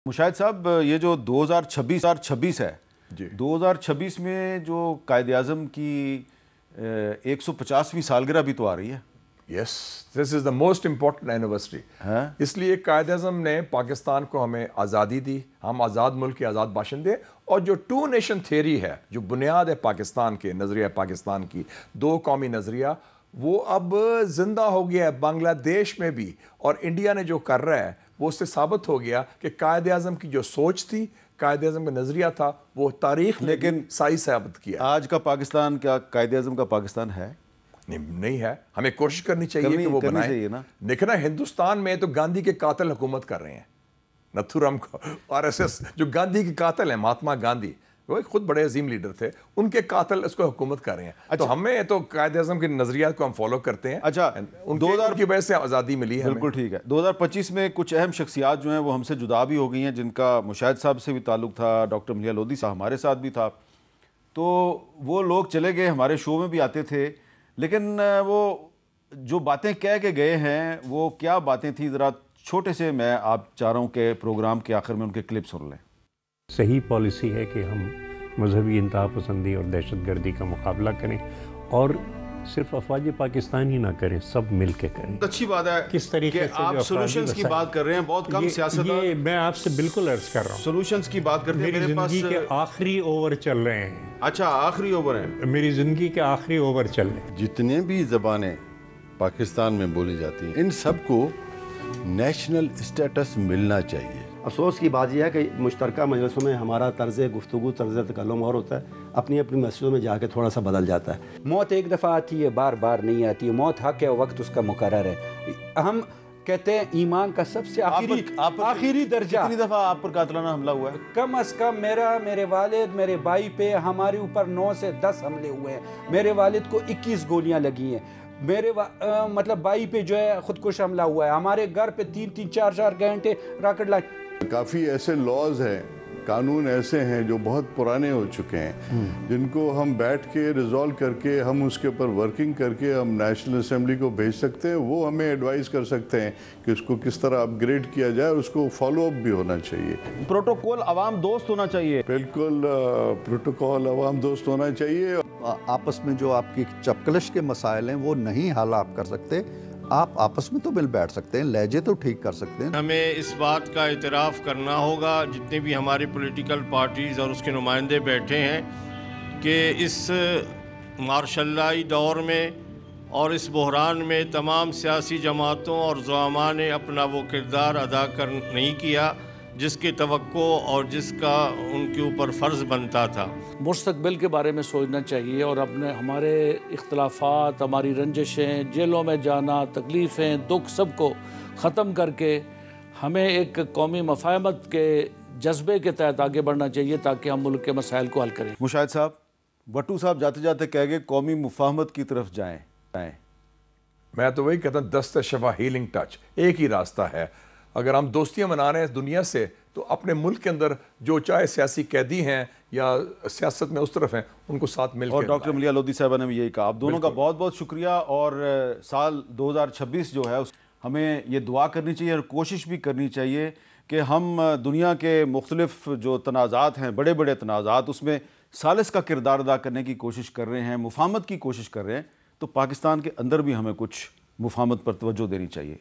मुशाहिद साहब, ये जो 2026 है जी 2026 में जो कायद-ए-आज़म की 150वीं सालगिरह भी तो आ रही है। Yes, this is the most important anniversary. इसलिए कायद-ए-आज़म ने पाकिस्तान को हमें आज़ादी दी, हम आज़ाद मुल्क के आज़ाद बाशिंदे, और जो टू नेशन थ्योरी है, जो बुनियाद है पाकिस्तान के नज़रिया पाकिस्तान की, दो कौमी नज़रिया, वो अब जिंदा हो गया है बांग्लादेश में भी। और इंडिया ने जो कर रहा है वो उससे साबित हो गया कि कायद-ए-आज़म की जो सोच थी, कायद-ए-आज़म का नज़रिया था, वो तारीख लेकिन सही साबित किया। आज का पाकिस्तान क्या कायद-ए-आज़म का पाकिस्तान है? नहीं है। हमें कोशिश करनी चाहिए कि वो बनाए ना। देखना, हिंदुस्तान में तो गांधी के कातिल हुकूमत कर रहे हैं, नथुराम को आरएसएस जो गांधी के कातिल हैं, महात्मा गांधी, वो एक खुद बड़े अजीम लीडर थे, उनके कातिल इसको हुकूमत कर रहे हैं। अच्छा, तो हमें तो कायद-ए-आज़म के नजरिया को हम फॉलो करते हैं। अच्छा, 2000 की वजह से आज़ादी मिली है। बिल्कुल ठीक है। 2025 में कुछ अहम शख्सियात जो हैं वो हमसे जुदा भी हो गई हैं, जिनका मुशाहिद साहब से भी ताल्लुक था, डॉक्टर मलिया लोधी साहब हमारे साथ भी था, तो वो लोग चले गए, हमारे शो में भी आते थे, लेकिन वो जो बातें कह के गए हैं वो क्या बातें थी, ज़रा छोटे से मैं आप चाह रहा हूँ कि प्रोग्राम के आखिर में उनके क्लिप सुन लें। सही पॉलिसी है कि हम मजहबी इंतहा पसंदी और दहशतगर्दी का मुकाबला करें, और सिर्फ अफवाज पाकिस्तान ही ना करें, सब मिल के करें। अच्छी बात है किस तरीके से आप सोल्यूशंस की बात कर रहे हैं, बहुत कम सियासत। ये मैं आपसे बिल्कुल अर्ज कर रहा हूँ, सोल्यूशंस की बात करते हैं। मेरी जिंदगी के आखिरी ओवर चल रहे हैं। अच्छा, आखिरी ओवर है? मेरी जिंदगी के आखिरी ओवर चल रहे हैं। जितने भी ज़बानें पाकिस्तान में बोली जाती हैं, इन सबको नेशनल स्टेटस मिलना चाहिए। अफसोस की बात यह है कि मुश्तरका मजलिसों में हमारा तर्ज़ गुफ्तगू, तर्ज़ तकल्लुम और होता है, अपनी अपनी मस्जिदों में जाके थोड़ा सा बदल जाता है। मौत एक दफ़ा आती है, बार बार नहीं आती है। मौत हक है, वक्त उसका मुकर्रर है। हम कहते हैं ईमान का सबसे आखिरी दर्जा। कितनी दफ़ा आप पर कातिलाना हमला हुआ है? कम अज़ कम मेरे वालिद, मेरे भाई पे हमारे ऊपर 9 से 10 हमले हुए हैं। मेरे वालिद को 21 गोलियां लगी हैं। मेरे मतलब भाई पे जो है खुदकुश हमला हुआ है। हमारे घर पे 3-3, 4-4 घंटे रॉकेट लाइट। काफ़ी ऐसे लॉज हैं, कानून ऐसे हैं जो बहुत पुराने हो चुके हैं, जिनको हम बैठ के रिजॉल्व करके, हम उसके ऊपर वर्किंग करके हम नेशनल असेंबली को भेज सकते हैं। वो हमें एडवाइस कर सकते हैं कि उसको किस तरह अपग्रेड किया जाए, उसको फॉलो अप भी होना चाहिए। प्रोटोकॉल अवाम दोस्त होना चाहिए। बिल्कुल, प्रोटोकॉल अवाम दोस्त होना चाहिए। आपस में जो आपकी चपकलश के मसाइल हैं वो नहीं हल आप कर सकते, आप आपस में तो मिल बैठ सकते हैं, लहजे तो ठीक कर सकते हैं। हमें इस बात का इतराफ़ करना होगा, जितने भी हमारी पॉलिटिकल पार्टीज़ और उसके नुमाइंदे बैठे हैं, कि इस मार्शल्लाई दौर में और इस बहरान में तमाम सियासी जमातों और ज़ुआमा ने अपना वो किरदार अदा नहीं किया जिसकी तवक्को और जिसका उनके ऊपर फ़र्ज़ बनता था। मुस्तक़बिल के बारे में सोचना चाहिए और अपने हमारे इख्तलाफात, हमारी रंजिशें, जेलों में जाना, तकलीफ़ें, दुख, सबको ख़त्म करके हमें एक कौमी मफ़ाहमत के जज्बे के तहत आगे बढ़ना चाहिए, ताकि हम मुल्क के मसाइल को हल करें। मुशाहिद साहब, भट्टू साहब जाते जाते कह गए कौमी मुफ़ाहमत की तरफ जाएँ। मैं तो वही कहता हूँ, दस्त शफा हीलिंग टच, एक ही रास्ता है। अगर हम दोस्तियाँ मना रहे हैं दुनिया से, तो अपने मुल्क के अंदर जो चाहे सियासी कैदी हैं या सियासत में उस तरफ हैं, उनको साथ मिलकर। और डॉक्टर मलिया लोधी साहबा ने भी यही कहा। आप दोनों का बहुत बहुत शुक्रिया। और साल 2026 जो है हमें ये दुआ करनी चाहिए और कोशिश भी करनी चाहिए कि हम दुनिया के मुख्तलिफ जो तनाज़ात हैं, बड़े बड़े तनाज़ात, उसमें सालिस का किरदार अदा करने की कोशिश कर रहे हैं, मुफ़ाहमत की कोशिश कर रहे हैं, तो पाकिस्तान के अंदर भी हमें कुछ मुफ़ाहमत पर तवज्जो देनी चाहिए।